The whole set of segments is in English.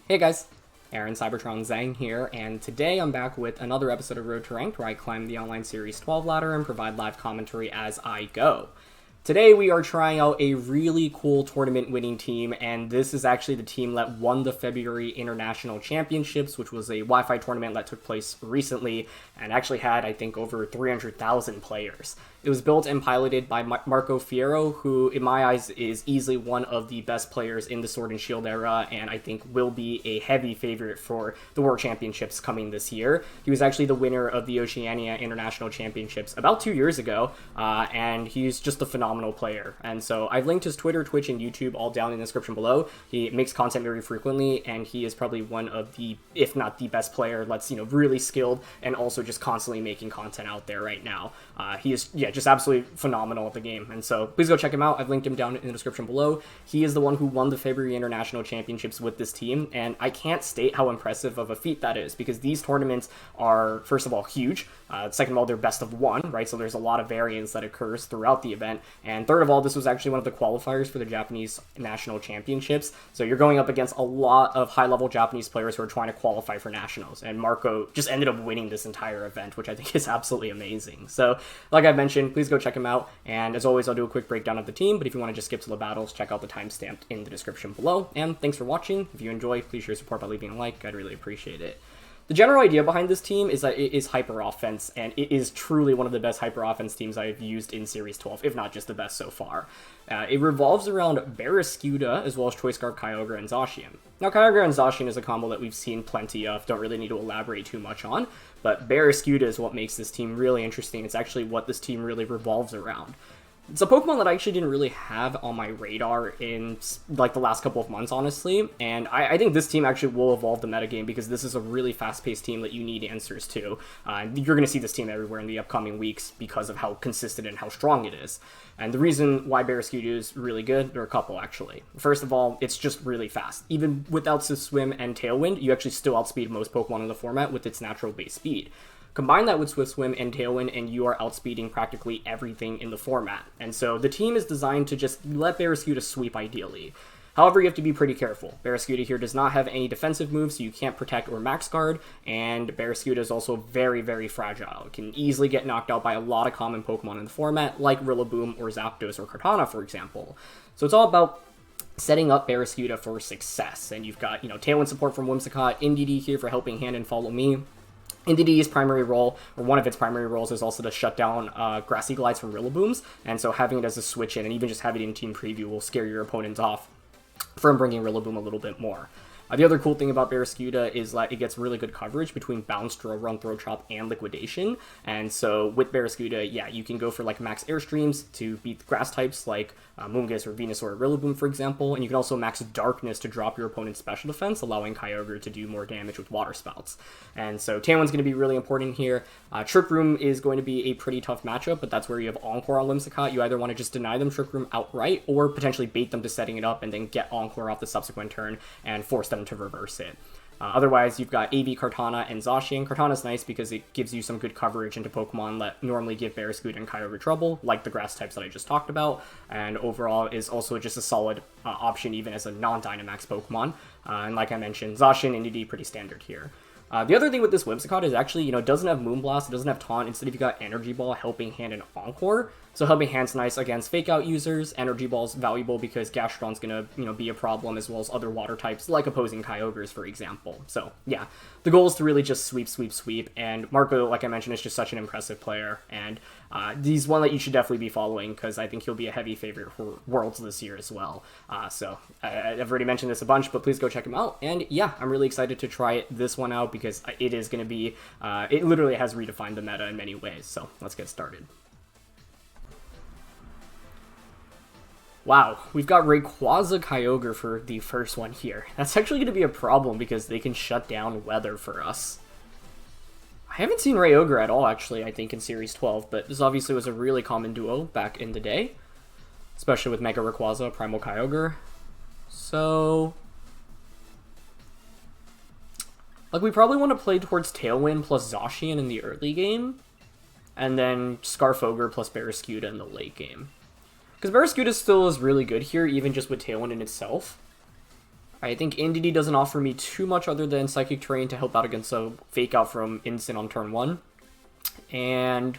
Hey guys, Aaron Cybertron Zhang here, and today I'm back with another episode of Road to Ranked where I climb the online Series 12 ladder and provide live commentary as I go. Today we are trying out a really cool tournament winning team, and this is actually the team that won the February International Championships, which was a Wi-Fi tournament that took place recently and actually had, I think, over 300,000 players. It was built and piloted by Marcofiero, who, in my eyes, is easily one of the best players in the Sword and Shield era, and I think will be a heavy favorite for the World Championships coming this year. He was actually the winner of the Oceania International Championships about 2 years ago, and he's just a phenomenal player. And so I've linked his Twitter, Twitch, and YouTube all down in the description below. He makes content very frequently, and he is probably one of the, if not the best player that's, really skilled and also just constantly making content out there right now. He is, just absolutely phenomenal at the game. And so please go check him out. I've linked him down in the description below. He is the one who won the February International Championships with this team, and I can't state how impressive of a feat that is, because these tournaments are, first of all, huge. Second of all, they're best of one, right? So there's a lot of variance that occurs throughout the event. And third of all, this was actually one of the qualifiers for the Japanese National Championships. So you're going up against a lot of high-level Japanese players who are trying to qualify for nationals. And Marco just ended up winning this entire event, which I think is absolutely amazing. So like I mentioned, please go check him out. And as always, I'll do a quick breakdown of the team. But if you want to just skip to the battles, check out the timestamp in the description below. And thanks for watching. If you enjoy, please show your support by leaving a like. I'd really appreciate it. The general idea behind this team is that it is hyper offense, and it is truly one of the best hyper offense teams I've used in Series 12, if not just the best so far. It revolves around Barraskewda, as well as Choice Guard Kyogre and Zacian. Now, Kyogre and Zacian is a combo that we've seen plenty of, don't really need to elaborate too much on, but Barraskewda is what makes this team really interesting. It's actually what this team really revolves around. It's a Pokemon that I actually didn't really have on my radar in, like, the last couple of months, honestly, and I think this team actually will evolve the metagame because this is a really fast-paced team that you need answers to. You're going to see this team everywhere in the upcoming weeks because of how consistent and how strong it is. And the reason why Barraskewda is really good, there are a couple, actually. First of all, it's just really fast. Even without Swim and Tailwind, you actually still outspeed most Pokemon in the format with its natural base speed. Combine that with Swift Swim and Tailwind, and you are outspeeding practically everything in the format. And so the team is designed to just let Barraskewda sweep, ideally. However, you have to be pretty careful. Barraskewda here does not have any defensive moves, so you can't protect or max guard, and Barraskewda is also very, very fragile. It can easily get knocked out by a lot of common Pokemon in the format, like Rillaboom or Zapdos or Kartana, for example. So it's all about setting up Barraskewda for success. And you've got, Tailwind support from Whimsicott, Indeedee here for helping hand and follow me. Indeedee's primary role, or one of its primary roles, is also to shut down Grassy Glides from Rillabooms, and so having it as a switch in, and even just having it in Team Preview, will scare your opponents off from bringing Rillaboom a little bit more. The other cool thing about Barraskewda is that it gets really good coverage between Bounce, Drill Run, Throw Chop, and Liquidation. And so with Barraskewda, you can go for like max Airstreams to beat grass types like Moongus or Venusaur or Rillaboom, for example. And you can also max Darkness to drop your opponent's special defense, allowing Kyogre to do more damage with Water Spouts. And so Tailwind's going to be really important here. Trick Room is going to be a pretty tough matchup, but that's where you have Encore on Whimsicott. You either want to just deny them Trick Room outright, or potentially bait them to setting it up and then get Encore off the subsequent turn and force them to reverse it. Otherwise, you've got AV, Kartana, and Zacian. Kartana's nice because it gives you some good coverage into Pokemon that normally give Barraskewda and Kyogre trouble, like the grass types that I just talked about, and overall is also just a solid option even as a non-Dynamax Pokemon. And like I mentioned, Zacian and Indeedee pretty standard here. The other thing with this Whimsicott is actually, it doesn't have Moonblast, it doesn't have Taunt. Instead, you've got Energy Ball, Helping Hand, and Encore. So Helping Hand's nice against Fake Out users. Energy Ball's valuable because Gastron's gonna, be a problem, as well as other water types, like opposing Kyogres, for example. So, yeah, the goal is to really just sweep, sweep, sweep. And Marco, like I mentioned, is just such an impressive player. And he's one that you should definitely be following, because I think he'll be a heavy favorite for Worlds this year as well. So I've already mentioned this a bunch, but please go check him out. And yeah, I'm really excited to try this one out, because it is going to be, it literally has redefined the meta in many ways. So let's get started. Wow, we've got Rayquaza Kyogre for the first one here. That's actually going to be a problem because they can shut down weather for us. I haven't seen Kyogre at all, actually, I think, in Series 12, but this obviously was a really common duo back in the day, especially with Mega Rayquaza, Primal Kyogre. So, like, we probably want to play towards Tailwind plus Zacian in the early game, and then Scarfogre plus Barraskewda in the late game. Because Barraskewda still is really good here, even just with Tailwind in itself. I think Indeedee doesn't offer me too much other than Psychic Terrain to help out against a Fake Out from Incin on turn 1. And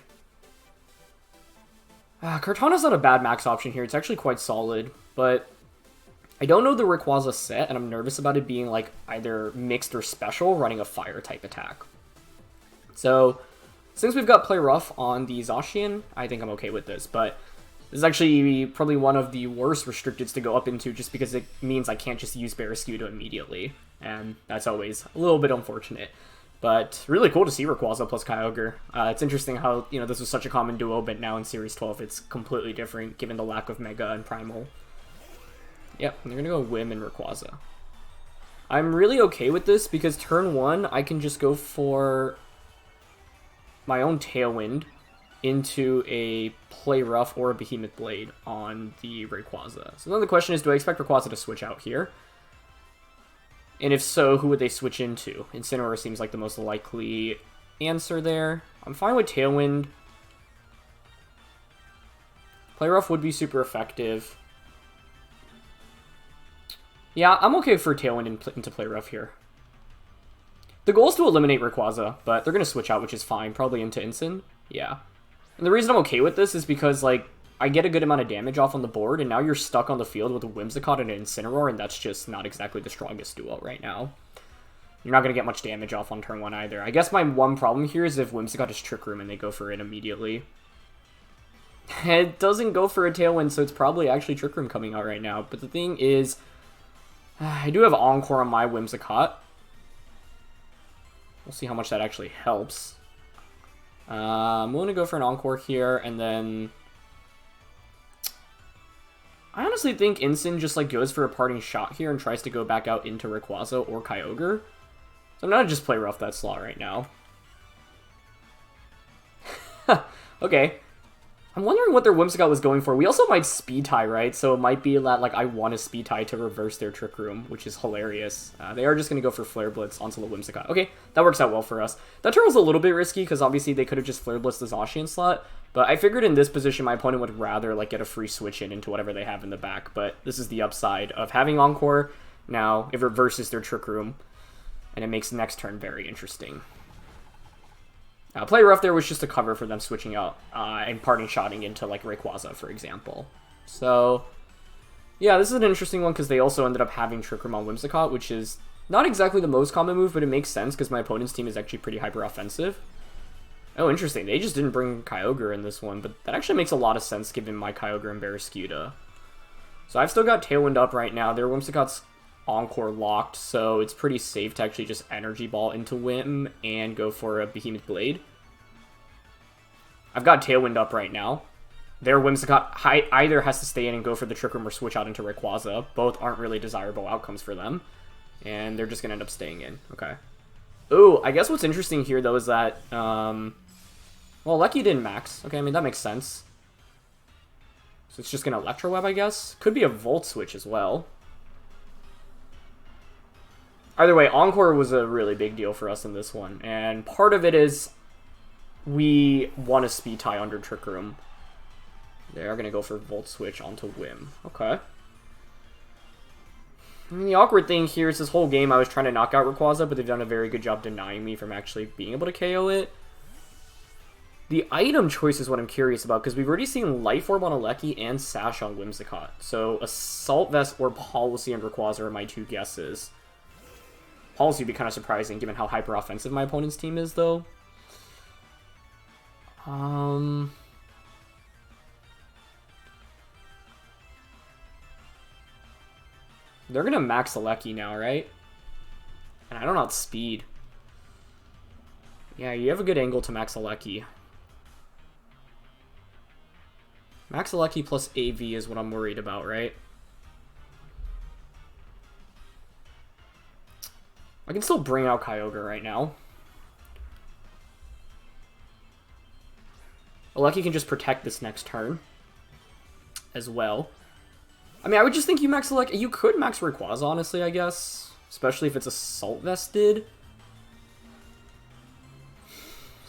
Kartana's not a bad max option here. It's actually quite solid, but I don't know the Rayquaza set, and I'm nervous about it being like either mixed or special, running a fire type attack. So since we've got Play Rough on the Zacian, I think I'm okay with this, but this is actually probably one of the worst restricteds to go up into just because it means I can't just use Barraskewda immediately, and that's always a little bit unfortunate. But really cool to see Rayquaza plus Kyogre. It's interesting how, you know, this was such a common duo, but now in Series 12 it's completely different given the lack of Mega and Primal. Yep, they're gonna go Whim and Rayquaza. I'm really okay with this because turn 1 I can just go for my own Tailwind into a Play Rough or a Behemoth Blade on the Rayquaza. So then the question is, do I expect Rayquaza to switch out here? And if so, who would they switch into? Incineroar seems like the most likely answer there. I'm fine with Tailwind. Play Rough would be super effective. Yeah, I'm okay for Tailwind into Play Rough here. The goal is to eliminate Rayquaza, but they're going to switch out, which is fine. Probably into Incin. Yeah. And the reason I'm okay with this is because, like, I get a good amount of damage off on the board, and now you're stuck on the field with a Whimsicott and an Incineroar, and that's just not exactly the strongest duo right now. You're not going to get much damage off on turn 1 either. I guess my one problem here is if Whimsicott is Trick Room and they go for it immediately. It doesn't go for a Tailwind, so it's probably actually Trick Room coming out right now. But the thing is, I do have Encore on my Whimsicott. We'll see how much that actually helps. I'm going to go for an Encore here, and then I honestly think Incin just like goes for a parting shot here and tries to go back out into Rayquaza or Kyogre. So I'm gonna just Play Rough that slot right now. Okay. I'm wondering what their Whimsicott was going for. We also might Speed Tie, right? So it might be that like I want to Speed Tie to reverse their Trick Room, which is hilarious. They are just going to go for Flare Blitz onto the Whimsicott. Okay, that works out well for us. That turn was a little bit risky because obviously they could have just Flare Blitzed the Zacian slot. But I figured in this position my opponent would rather like get a free switch in into whatever they have in the back. But this is the upside of having Encore. Now it reverses their Trick Room, and it makes the next turn very interesting. Play Rough there was just a cover for them switching out and parting shotting into like Rayquaza, for example. So yeah, this is an interesting one because they also ended up having Trick Room on Whimsicott, which is not exactly the most common move, but it makes sense because my opponent's team is actually pretty hyper offensive. Oh, interesting. They just didn't bring Kyogre in this one, but that actually makes a lot of sense given my Kyogre and Barraskewda. So I've still got Tailwind up right now. Their Whimsicott's Encore locked, so it's pretty safe to actually just Energy Ball into Whim and go for a Behemoth Blade. I've got Tailwind up right now. Their Whimsicott either has to stay in and go for the Trick Room or switch out into Rayquaza. Both aren't really desirable outcomes for them, and they're just going to end up staying in. Okay. Ooh, I guess what's interesting here, though, is that, well, Lucky didn't max. Okay, I mean, that makes sense. So it's just going to Electro Web, I guess. Could be a Volt Switch as well. Either way, Encore was a really big deal for us in this one, and part of it is we want to Speed Tie under Trick Room. They are going to go for Volt Switch onto Whim. Okay. I mean, the awkward thing here is this whole game I was trying to knock out Rayquaza, but they've done a very good job denying me from actually being able to KO it. The item choice is what I'm curious about, because we've already seen Life Orb on Alecki and Sash on Whimsicott. So Assault Vest or Policy on Rayquaza are my two guesses. Policy would be kind of surprising given how hyper offensive my opponent's team is, though. They're gonna max Alecki now, right? And I don't outspeed. Yeah, you have a good angle to max Alecki. Max Alecki plus AV is what I'm worried about, right? I can still bring out Kyogre right now. Alecki can just protect this next turn as well. I mean, I would just think you max Alecki. You could max Rayquaza, honestly, I guess. Especially if it's Assault Vested.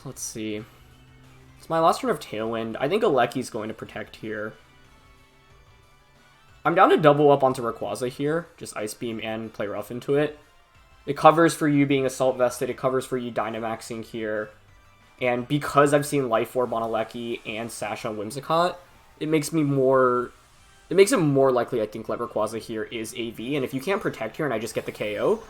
Let's see. It's my last turn of Tailwind. I think Alecki's going to protect here. I'm down to double up onto Rayquaza here. Just Ice Beam and Play Rough into it. It covers for you being Assault Vested. It covers for you Dynamaxing here. And because I've seen Life Orb on Gieleki and Zacian Whimsicott, it makes me more... It makes it more likely, I think, that Rayquaza here is AV. And if you can't protect here and I just get the KO,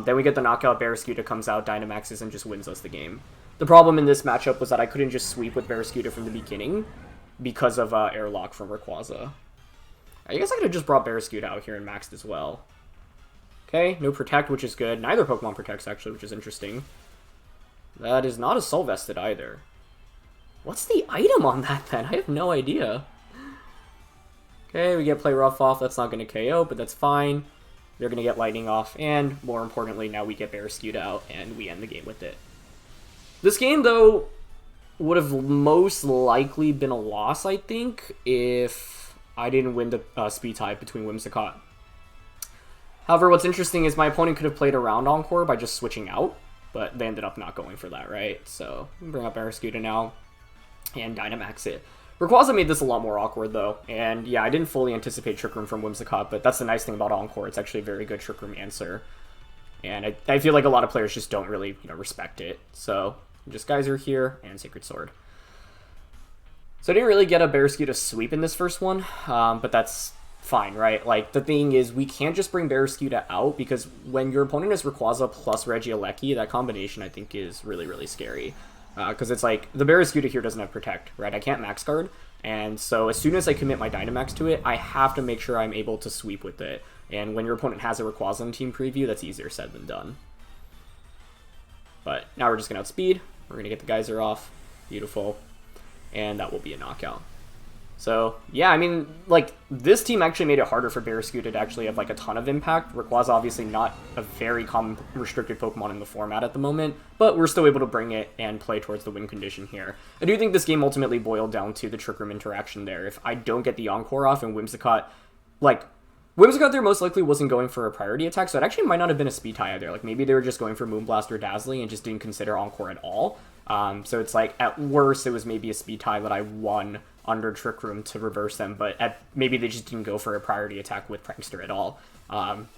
then we get the knockout. Barraskewda comes out, Dynamaxes, and just wins us the game. The problem in this matchup was that I couldn't just sweep with Barraskewda from the beginning because of Airlock from Rayquaza. I guess I could have just brought Barraskewda out here and maxed as well. Okay, no Protect, which is good. Neither Pokemon protects, actually, which is interesting. That is not Assault Vested either. What's the item on that, then? I have no idea. Okay, we get Play Rough off. That's not going to KO, but that's fine. They're going to get Lightning off, and more importantly, now we get Barraskewda out, and we end the game with it. This game, though, would have most likely been a loss, I think, if I didn't win the speed tie between Whimsicott. However, what's interesting is my opponent could have played around Encore by just switching out, but they ended up not going for that, right? So, bring up Barraskewda now, and Dynamax it. Rayquaza made this a lot more awkward, though, and yeah, I didn't fully anticipate Trick Room from Whimsicott, but that's the nice thing about Encore. It's actually a very good Trick Room answer, and I feel like a lot of players just don't really, respect it. So, just Geyser here, and Sacred Sword. So I didn't really get a Barraskewda sweep in this first one, but that's fine, right? Like, the thing is, we can't just bring Barraskewda out, because when your opponent is Rayquaza plus Regieleki, that combination, I think, is really, really scary. Because it's like, the Barraskewda here doesn't have Protect, right? I can't Max Guard, and so as soon as I commit my Dynamax to it, I have to make sure I'm able to sweep with it. And when your opponent has a Rayquaza in Team Preview, that's easier said than done. But now we're just going to outspeed. We're going to get the Geyser off. Beautiful. And that will be a knockout. So, yeah, I mean, like, this team actually made it harder for Barraskewda to actually have, like, a ton of impact. Rayquaza obviously not a very common restricted Pokemon in the format at the moment, but we're still able to bring it and play towards the win condition here. I do think this game ultimately boiled down to the Trick Room interaction there. If I don't get the Encore off and Whimsicott, like, Whimsicott there most likely wasn't going for a priority attack, so it actually might not have been a speed tie either. Like, maybe they were just going for Moonblast or Dazzling and just didn't consider Encore at all. So it's like, at worst, it was maybe a speed tie that I won under Trick Room to reverse them, but maybe they just didn't go for a priority attack with Prankster at all,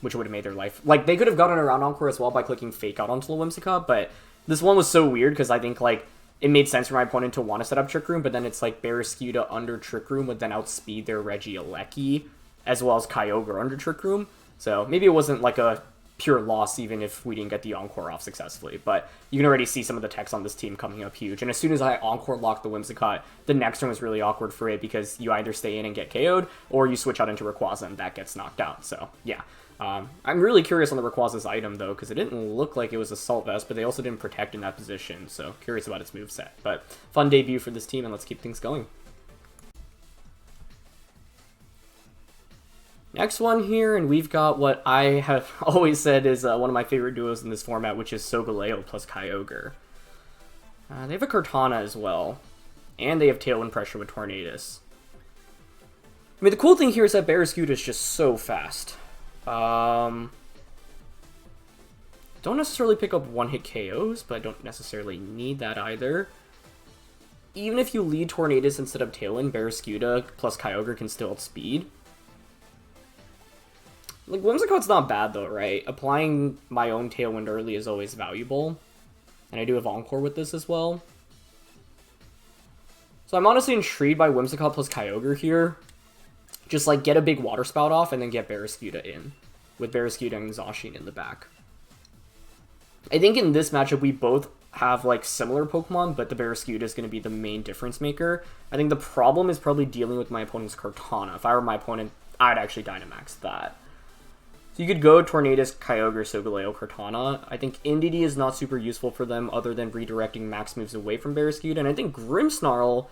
which would have made their life... Like, they could have gotten around Encore as well by clicking Fake Out onto the Whimsicott, but this one was so weird because I think, like, it made sense for my opponent to want to set up Trick Room, but then it's like Barraskewda under Trick Room would then outspeed their Regieleki, as well as Kyogre under Trick Room. So maybe it wasn't like a pure loss even if we didn't get the Encore off successfully, but you can already see some of the text on this team coming up huge. And as soon as I Encore locked the Whimsicott, the next turn was really awkward for it because you either stay in and get KO'd, or you switch out into Rayquaza and that gets knocked out. So yeah, I'm really curious on the Rayquaza's item though, because it didn't look like it was Assault Vest, but they also didn't protect in that position, so curious about its moveset. But fun debut for this team, and let's keep things going. Next one here, and we've got what I have always said is one of my favorite duos in this format, which is Solgaleo plus Kyogre. They have a Kartana as well, and they have Tailwind Pressure with Tornadus. I mean, the cool thing here is that Barraskewda is just so fast. Don't necessarily pick up one-hit KOs, but I don't necessarily need that either. Even if you lead Tornadus instead of Tailwind, Barraskewda plus Kyogre can still outspeed. Like, Whimsicott's not bad, though, right? Applying my own Tailwind early is always valuable. And I do have Encore with this as well. So I'm honestly intrigued by Whimsicott plus Kyogre here. Just, like, get a big Water Spout off and then get Barraskewda in. With Barraskewda and Zacian in the back. I think in this matchup, we both have, like, similar Pokemon, but the Barraskewda is going to be the main difference maker. I think the problem is probably dealing with my opponent's Kartana. If I were my opponent, I'd actually Dynamax that. So you could go Tornadus, Kyogre, Solgaleo, Kartana. I think Indeedee is not super useful for them other than redirecting max moves away from Barraskewda. And I think Grimmsnarl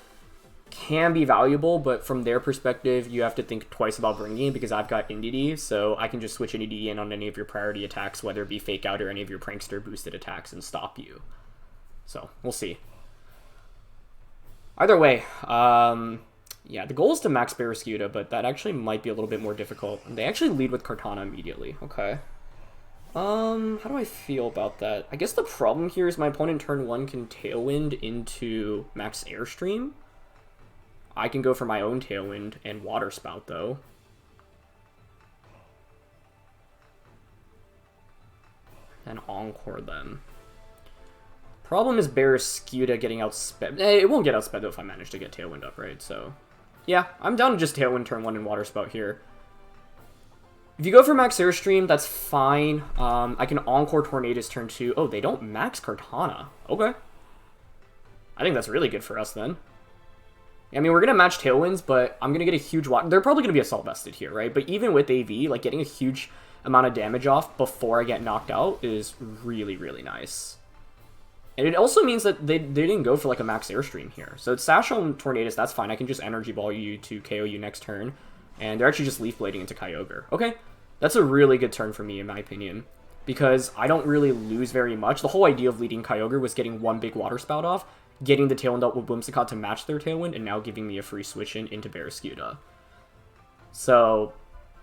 can be valuable, but from their perspective, you have to think twice about bringing it because I've got Indeedee, so I can just switch Indeedee in on any of your priority attacks, whether it be Fake Out or any of your Prankster boosted attacks, and stop you. So, we'll see. Either way, yeah, the goal is to max Barraskewda, but that actually might be a little bit more difficult. They actually lead with Kartana immediately. Okay. How do I feel about that? I guess the problem here is my opponent turn 1 can Tailwind into max Airstream. I can go for my own Tailwind and Water Spout, though. and Encore them. Problem is Barraskewda getting outsped. It won't get outsped though if I manage to get Tailwind up, right? So, yeah, I'm down to just Tailwind turn 1 and Water Spout here. If you go for Max Airstream, that's fine. I can Encore Tornadus turn 2. Oh, they don't Max Kartana. Okay. I think that's really good for us then. I mean, we're going to match Tailwinds, but I'm going to get a huge... They're probably going to be Assault Vested here, right? But even with AV, like, getting a huge amount of damage off before I get knocked out is really, really nice. And it also means that they didn't go for, like, a Max Airstream here. So it's Sash on Tornadus, that's fine. I can just Energy Ball you to KO you next turn. And they're actually just Leaf Blading into Kyogre. Okay, that's a really good turn for me, in my opinion. Because I don't really lose very much. The whole idea of leading Kyogre was getting one big Water Spout off, getting the Tailwind up with Whimsicott to match their Tailwind, and now giving me a free switch in into Barraskewda. So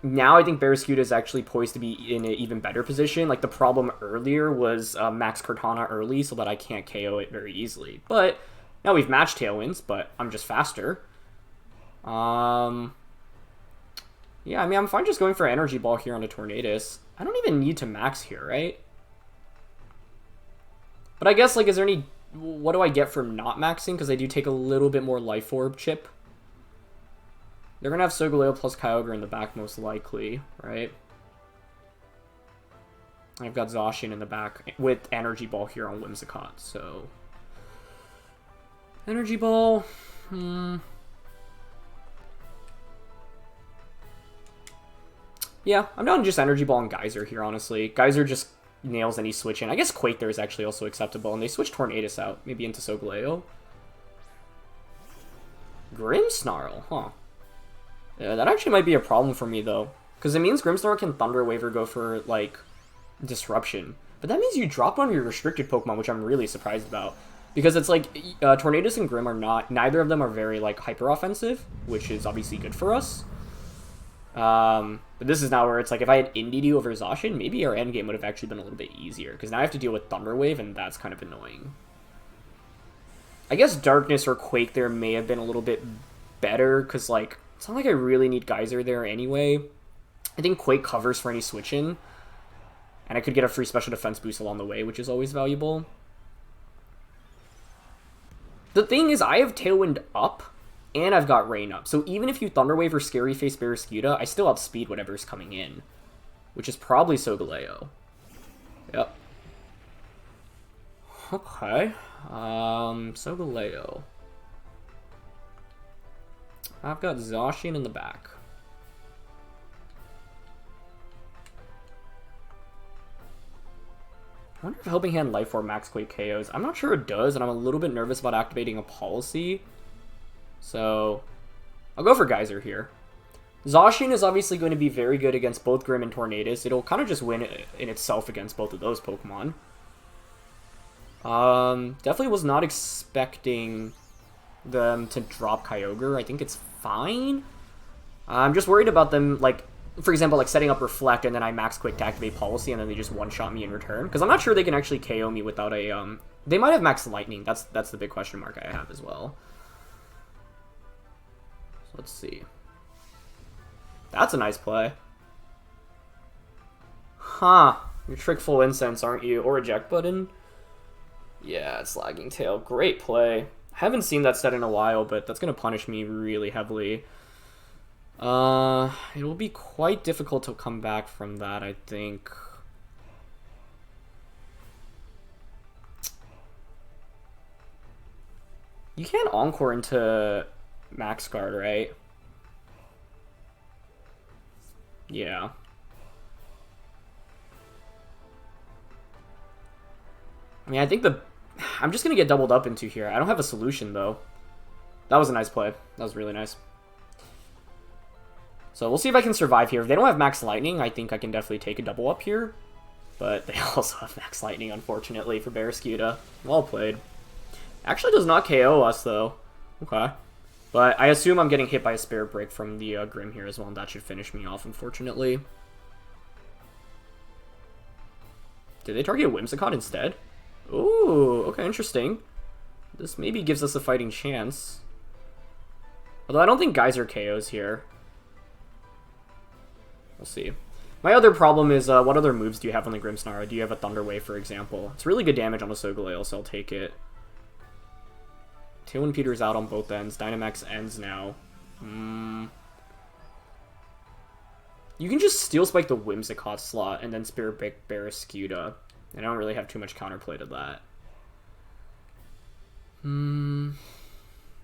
now I think Barraskewda is actually poised to be in an even better position. Like, the problem earlier was Max Kartana early so that I can't KO it very easily. But now we've matched Tailwinds, but I'm just faster. Yeah, I mean, I'm fine just going for Energy Ball here on a Tornadus. I don't even need to max here, right? But I guess, like, is there any... What do I get from not maxing? Because I do take a little bit more Life Orb chip. They're going to have Solgaleo plus Kyogre in the back, most likely, right? I've got Zacian in the back with Energy Ball here on Whimsicott, so... Energy Ball... Yeah, I'm down to just Energy Ball and Geyser here, honestly. Geyser just nails any switch in. I guess Quake there is actually also acceptable, and they switch Tornadus out, maybe into Solgaleo. Grimmsnarl, huh? Yeah, that actually might be a problem for me, though. Because it means Grimmsnarl can Thunder Wave or go for, like, Disruption. But that means you drop one of your restricted Pokemon, which I'm really surprised about. Because it's like, Tornadus and Grimm are not... Neither of them are very, like, hyper-offensive, which is obviously good for us. But this is now where it's like, if I had Indeedee over Zacian, maybe our endgame would have actually been a little bit easier. Because now I have to deal with Thunder Wave, and that's kind of annoying. I guess Darkness or Quake there may have been a little bit better, because, like, it's not like I really need Geyser there anyway. I think Quake covers for any switch-in. And I could get a free special defense boost along the way, which is always valuable. The thing is, I have Tailwind up, and I've got Rain up. So even if you Thunder Wave or Scary Face Barraskewda, I still outspeed whatever's coming in. Which is probably Solgaleo. Yep. Okay. Solgaleo. I've got Zacian in the back. I wonder if Helping Hand Life Orb Max Quake KOs. I'm not sure it does, and I'm a little bit nervous about activating a policy. So, I'll go for Geyser here. Zacian is obviously going to be very good against both Grimm and Tornadus. It'll kind of just win in itself against both of those Pokemon. Definitely was not expecting them to drop Kyogre. I think it's fine. I'm just worried about them, like, for example, like setting up Reflect and then I Max Quick to activate Policy and then they just one-shot me in return. Because I'm not sure they can actually KO me without a, They might have Max Lightning. That's the big question mark I have as well. So let's see. That's a nice play. Huh. You're Trick Full Incense, aren't you? Or Eject Button? Yeah, it's Lagging Tail. Great play. I haven't seen that set in a while, but that's going to punish me really heavily. It will be quite difficult to come back from that, I think. You can't Encore into Max Guard, right? Yeah. I mean, I think I'm just going to get doubled up into here. I don't have a solution, though. That was a nice play. That was really nice. So we'll see if I can survive here. If they don't have Max Lightning, I think I can definitely take a double up here. But they also have Max Lightning, unfortunately, for Barraskewda. Well played. Actually does not KO us, though. Okay. But I assume I'm getting hit by a Spirit Break from the Grimm here as well, and that should finish me off, unfortunately. Did they target Whimsicott instead? Ooh, okay, interesting. This maybe gives us a fighting chance. Although I don't think Geyser KOs here. We'll see. My other problem is, what other moves do you have on the Grimmsnarl? Do you have a Thunder Wave, for example? It's really good damage on a Solgaleo, so I'll take it. Tailwind peters out on both ends. Dynamax ends now. You can just Steel Spike the Whimsicott slot and then Spirit Break Barraskewda. And I don't really have too much counterplay to that.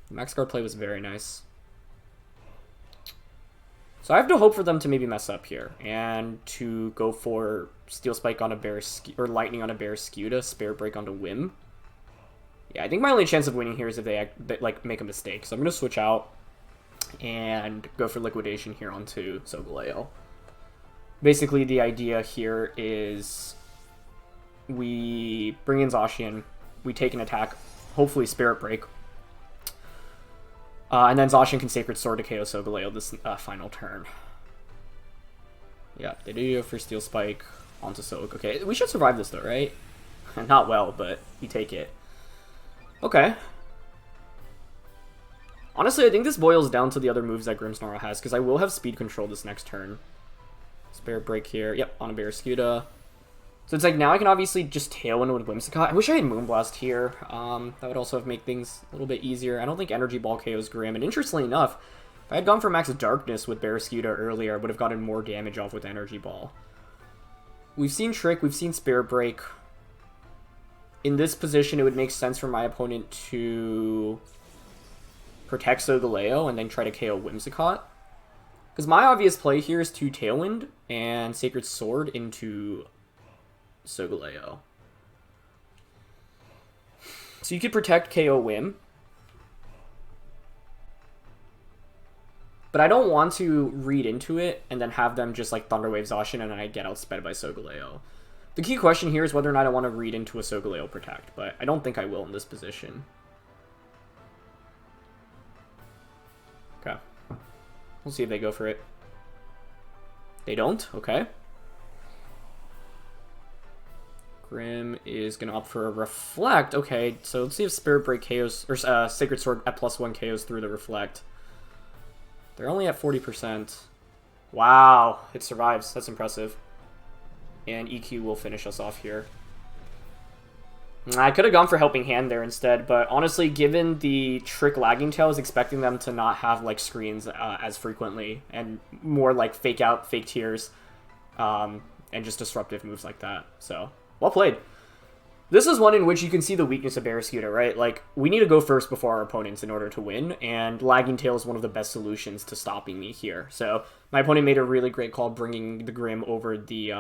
Max Guard play was very nice. So I have to hope for them to maybe mess up here and to go for Steel Spike on a Barraskewda or Lightning on a Barraskewda, Spirit Break onto Whim. Yeah, I think my only chance of winning here is if they like make a mistake. So I'm gonna switch out and go for Liquidation here onto Solgaleo. Basically, the idea here is we bring in Zacian, we take an attack, hopefully Spirit Break, and then Zacian can Sacred Sword to KO Solgaleo this final turn. Yeah, they do go for Steel Spike onto Soak. Okay, we should survive this though, right? Not well, but we take it. Okay. Honestly, I think this boils down to the other moves that Grimmsnarl has, because I will have Speed Control this next turn. Spirit Break here. Yep, on a Barraskewda. So it's like, now I can obviously just Tailwind with Whimsicott. I wish I had Moonblast here. That would also have made things a little bit easier. I don't think Energy Ball KOs Grimm. And interestingly enough, if I had gone for Max Darkness with Barraskewda earlier, I would have gotten more damage off with Energy Ball. We've seen Trick, we've seen Spirit Break. In this position, it would make sense for my opponent to protect Solgaleo and then try to KO Whimsicott. Because my obvious play here is to Tailwind and Sacred Sword into Solgaleo. So you could protect KO Whim. But I don't want to read into it and then have them just like Thunderwave Zacian and then I get outsped by Solgaleo. The key question here is whether or not I want to read into a Solgaleo Protect, but I don't think I will in this position. Okay. We'll see if they go for it. They don't? Okay. Grimm is going to opt for a Reflect. Okay, so let's see if Spirit Break KOs, or Sacred Sword at +1 KOs through the Reflect. They're only at 40%. Wow, it survives. That's impressive. And EQ will finish us off here. I could have gone for Helping Hand there instead, but honestly, given the Trick Lagging Tail, I was expecting them to not have like screens as frequently, and more like fake out, fake tears, and just disruptive moves like that. So, well played. This is one in which you can see the weakness of Barraskewda, right? Like, we need to go first before our opponents in order to win, and Lagging Tail is one of the best solutions to stopping me here. So, my opponent made a really great call bringing the Grimm over the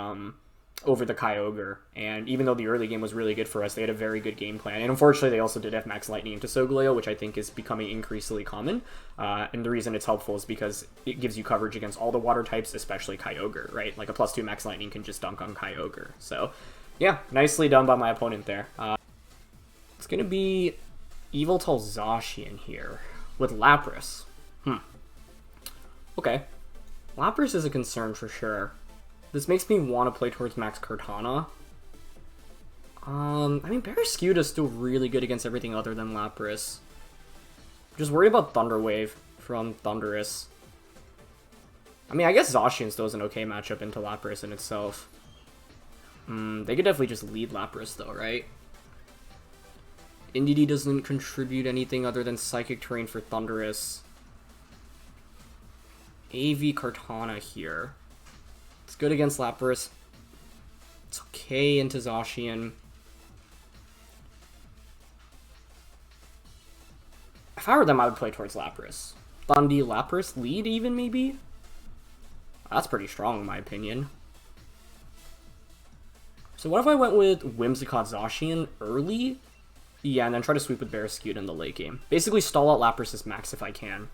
Kyogre, and even though the early game was really good for us, they had a very good game plan, and unfortunately they also did have Max Lightning into Solgaleo, which I think is becoming increasingly common, and the reason it's helpful is because it gives you coverage against all the water types, especially Kyogre, right? Like a +2 Max Lightning can just dunk on Kyogre, so yeah, nicely done by my opponent there. It's gonna be Yveltal Zacian here with Lapras. Okay, Lapras is a concern for sure. This makes me want to play towards Max Kartana. I mean, Barraskewda is still really good against everything other than Lapras. Just worry about Thunder Wave from Thundurus. I mean, I guess Zacian still is an okay matchup into Lapras in itself. They could definitely just lead Lapras though, right? Indeedee doesn't contribute anything other than Psychic Terrain for Thundurus. AV Kartana here. It's good against Lapras. It's okay into Zacian. If I were them, I would play towards Lapras. Thundi Lapras lead even, maybe? That's pretty strong in my opinion. So what if I went with Whimsicott Zacian early? Yeah, and then try to sweep with Barraskewda in the late game. Basically stall out Lapras' max if I can.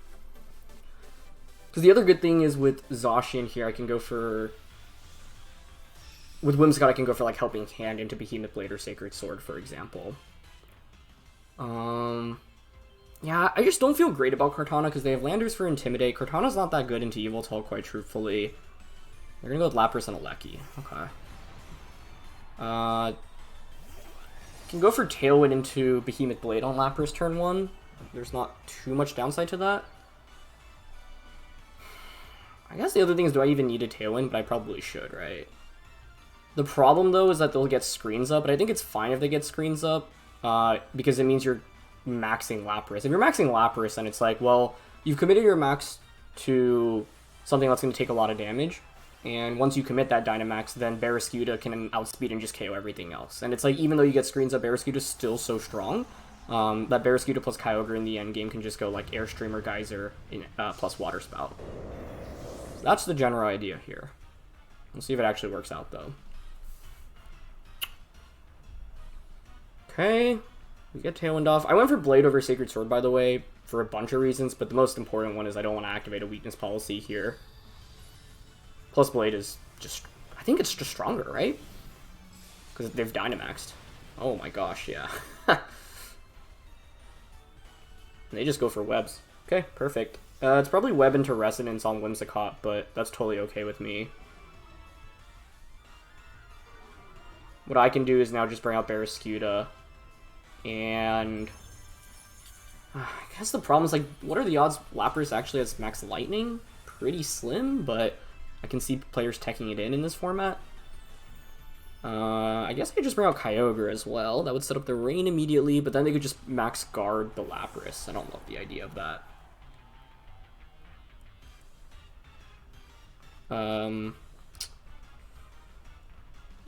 Because the other good thing is with Zacian here, I can go for... With Whimsicott, I can go for like Helping Hand into Behemoth Blade or Sacred Sword, for example. Yeah, I just don't feel great about Kartana because they have Landers for Intimidate. Kartana's not that good into Yveltal, quite truthfully. They're gonna go with Lapras and Regieleki. Okay. Can go for Tailwind into Behemoth Blade on Lapras turn 1. There's not too much downside to that. I guess the other thing is, do I even need a Tailwind? But I probably should, right? The problem, though, is that they'll get screens up, but I think it's fine if they get screens up, because it means you're maxing Lapras. If you're maxing Lapras, then it's like, well, you've committed your max to something that's going to take a lot of damage, and once you commit that Dynamax, then Barraskewda can outspeed and just KO everything else. And it's like, even though you get screens up, Barraskewda's still so strong, that Barraskewda plus Kyogre in the end game can just go like Airstream or Geyser in, plus Water Spout. So that's the general idea here. We'll see if it actually works out, though. Okay, we get Tailwind off. I went for Blade over Sacred Sword, by the way, for a bunch of reasons, but the most important one is I don't want to activate a weakness policy here. Plus Blade is just, I think it's just stronger, right? Because they've Dynamaxed. Oh my gosh, yeah. They just go for webs. Okay, perfect. It's probably Web into Resonance on Whimsicott, but that's totally okay with me. What I can do is now just bring out Barraskewda. And I guess the problem is, like, what are the odds Lapras actually has max Lightning? Pretty slim, but I can see players teching it in this format. I guess I could just bring out Kyogre as well. That would set up the Rain immediately, but then they could just max guard the Lapras. I don't love the idea of that.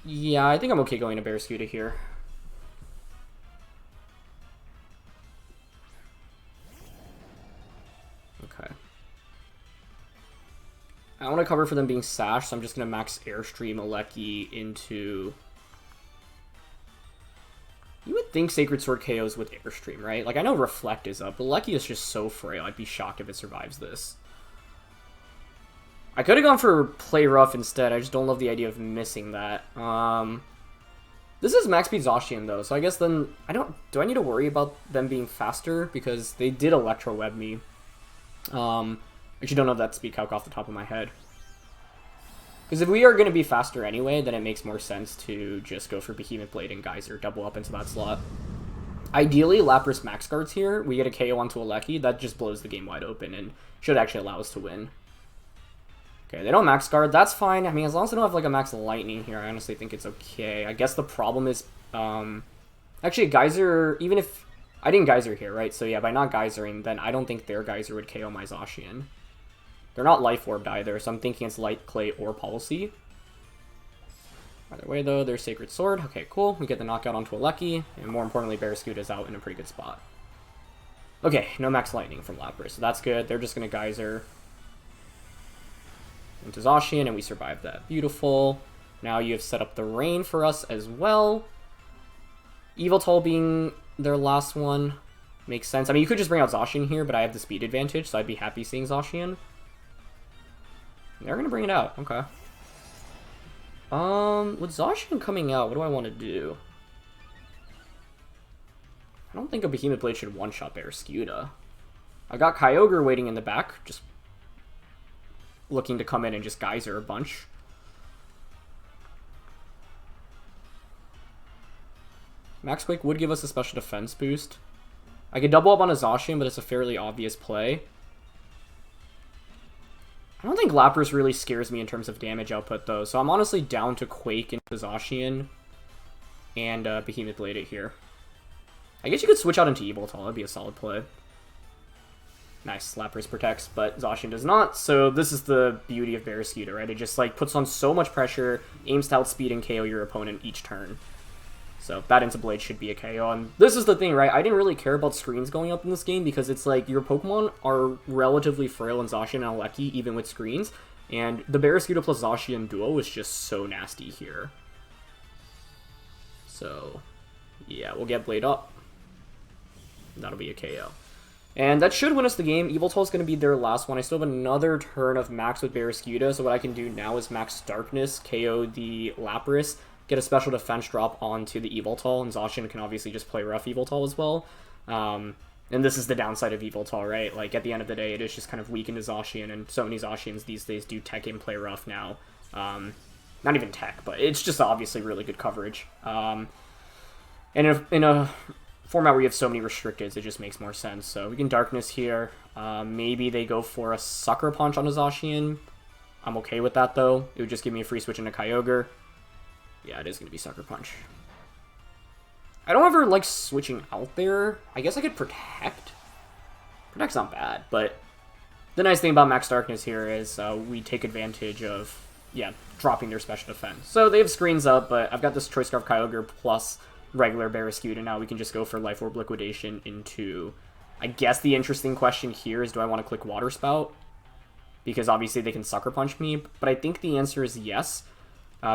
Yeah, I think I'm okay going to Barraskewda here. Okay. I want to cover for them being Sash, so I'm just going to max Airstream Aleki into... You would think Sacred Sword KOs with Airstream, right? Like, I know Reflect is up, but Aleki is just so frail. I'd be shocked if it survives this. I could have gone for Play Rough instead. I just don't love the idea of missing that. This is max speed Zacian, though, so I guess then... Do I need to worry about them being faster? Because they did Electro Web me. I actually don't know that speed calc off the top of my head. Because if we are going to be faster anyway, then it makes more sense to just go for Behemoth Blade and Geyser, double up into that slot. Ideally, Lapras max guards here. We get a KO onto Aleki. That just blows the game wide open and should actually allow us to win. Okay, they don't max guard. That's fine. I mean, as long as they don't have like a max Lightning here, I honestly think it's okay. I guess the problem is, actually, Geyser, even if... I didn't Geyser here, right? So yeah, by not Geysering, then I don't think their Geyser would KO my Zacian. They're not Life Orbed either, so I'm thinking it's Light, Clay, or Policy. Either way, though, there's Sacred Sword. Okay, cool. We get the knockout onto Aleki, and more importantly, Barraskewda is out in a pretty good spot. Okay, no max Lightning from Lapras, so that's good. They're just going to Geyser into Zacian, and we survived that. Beautiful. Now you have set up the Rain for us as well. Yveltal being their last one makes sense. I mean, you could just bring out Zacian here, but I have the speed advantage, so I'd be happy seeing Zacian. They're going to bring it out. Okay. With Zacian coming out, what do I want to do? I don't think a Behemoth Blade should one-shot Barraskewda. I got Kyogre waiting in the back, just looking to come in and just Geyser a bunch. Max Quake would give us a special defense boost. I could double up on a Zacian, but it's a fairly obvious play. I don't think Lapras really scares me in terms of damage output, though, so I'm honestly down to Quake into Zacian and Behemoth Blade it here. I guess you could switch out into Yveltal. That'd be a solid play. Nice, Lapras protects, but Zacian does not, so this is the beauty of Barraskewda, right? It just, like, puts on so much pressure, aims to outspeed and KO your opponent each turn. So that into Blade should be a KO, and this is the thing, right? I didn't really care about screens going up in this game because it's like your Pokemon are relatively frail in Zacian and Aleki, even with screens, and the Barraskewda plus Zacian duo is just so nasty here. So, yeah, we'll get Blade up. That'll be a KO. And that should win us the game. Yveltal is going to be their last one. I still have another turn of max with Barraskewda, so what I can do now is max Darkness, KO the Lapras, get a special defense drop onto the Yveltal, and Zacian can obviously just play rough Yveltal as well. And this is the downside of Yveltal, right? Like, at the end of the day, it is just kind of weak into Zacian, and so many Zacians these days do tech and play rough now. Not even tech, but it's just obviously really good coverage. And in a format where you have so many restricteds, it just makes more sense. So we can Darkness here. Maybe they go for a Sucker Punch on a Zacian. I'm okay with that, though. It would just give me a free switch into Kyogre. Yeah, it is going to be Sucker Punch. I don't ever like switching out there. I guess I could Protect. Protect's not bad, but the nice thing about Max Darkness here is we take advantage of, yeah, dropping their special defense. So they have screens up, but I've got this Choice Scarf Kyogre plus regular Barraskewda. Now we can just go for Life Orb Liquidation into... I guess the interesting question here is, do I want to click Water Spout? Because obviously they can Sucker Punch me, but I think the answer is yes.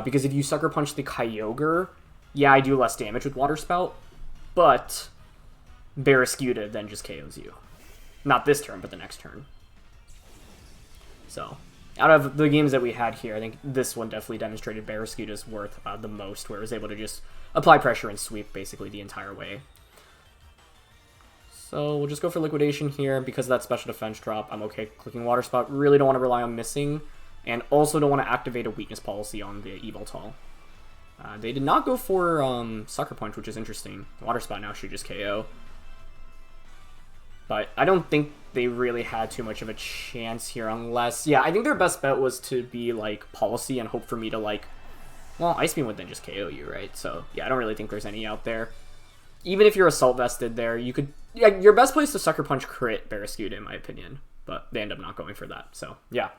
Because if you Sucker Punch the Kyogre, yeah, I do less damage with Water Spout, but Barraskewda then just KOs you. Not this turn, but the next turn. So, out of the games that we had here, I think this one definitely demonstrated Barraskewda's worth the most, where it was able to just apply pressure and sweep basically the entire way. So we'll just go for Liquidation here. Because of that special defense drop, I'm okay clicking Water Spout. Really don't want to rely on missing, and also don't want to activate a weakness policy on the Yveltal. They did not go for Sucker Punch, which is interesting. Water Spout now should just KO. But I don't think they really had too much of a chance here unless... Yeah, I think their best bet was to be, like, Policy and hope for me to, like... Well, Ice Beam would then just KO you, right? So, yeah, I don't really think there's any out there. Even if you're Assault Vested there, you could... Yeah, your best place to Sucker Punch crit Barraskewda, in my opinion. But they end up not going for that, so, yeah.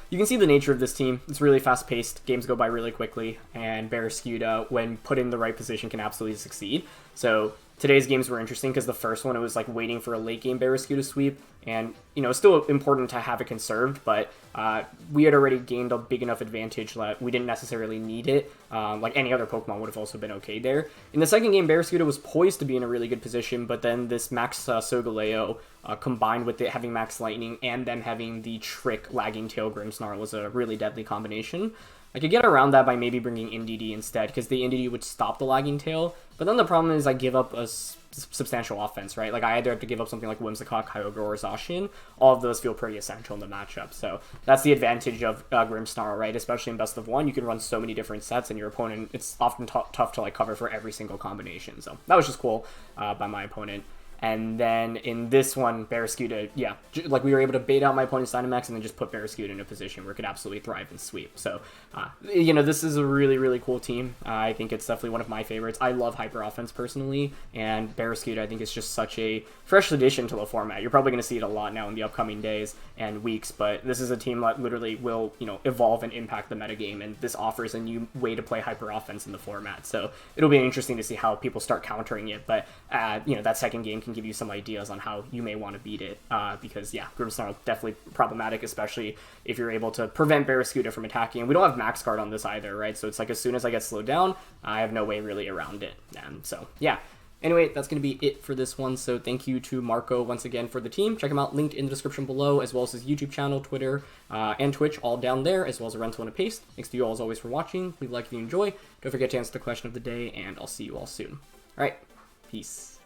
You can see the nature of this team. It's really fast-paced, games go by really quickly, and Barraskewda, when put in the right position, can absolutely succeed. So today's games were interesting because the first one, it was like waiting for a late-game Barraskewda sweep, and, you know, it's still important to have it conserved, but we had already gained a big enough advantage that we didn't necessarily need it. Like any other Pokemon would have also been okay there. In the second game, Barraskewda was poised to be in a really good position, but then this Max Solgaleo, combined with it having Max Lightning and them having the Trick Lagging Tail Grimmsnarl, was a really deadly combination. I could get around that by maybe bringing Indeedee instead, because the Indeedee would stop the Lagging Tail, but then the problem is I give up a substantial offense, right? Like, I either have to give up something like Whimsicott, Kyogre, or Zacian. All of those feel pretty essential in the matchup, so that's the advantage of Grimmsnarl, right? Especially in best of one, you can run so many different sets, and your opponent, it's often tough to, like, cover for every single combination, so that was just cool by my opponent. And then in this one, Barraskewda, yeah, like we were able to bait out my opponent's Dynamax and then just put Barraskewda in a position where it could absolutely thrive and sweep. So, you know, this is a really, really cool team. I think it's definitely one of my favorites. I love Hyper Offense personally, and Barraskewda I think is just such a fresh addition to the format. You're probably going to see it a lot now in the upcoming days and weeks, but this is a team that literally will, you know, evolve and impact the metagame, and this offers a new way to play Hyper Offense in the format. So it'll be interesting to see how people start countering it, but, you know, that second game can give you some ideas on how you may want to beat it, because, yeah, Grimmsnarl definitely problematic, especially if you're able to prevent Barraskewda from attacking. And we don't have Max Guard on this either, right? So it's like as soon as I get slowed down, I have no way really around it. And so, yeah. Anyway, that's going to be it for this one, so thank you to Marco once again for the team. Check him out, linked in the description below, as well as his YouTube channel, Twitter, and Twitch, all down there, as well as a rental and a paste. Thanks to you all as always for watching. Leave a like if you enjoy. Don't forget to answer the question of the day, and I'll see you all soon. Alright, peace.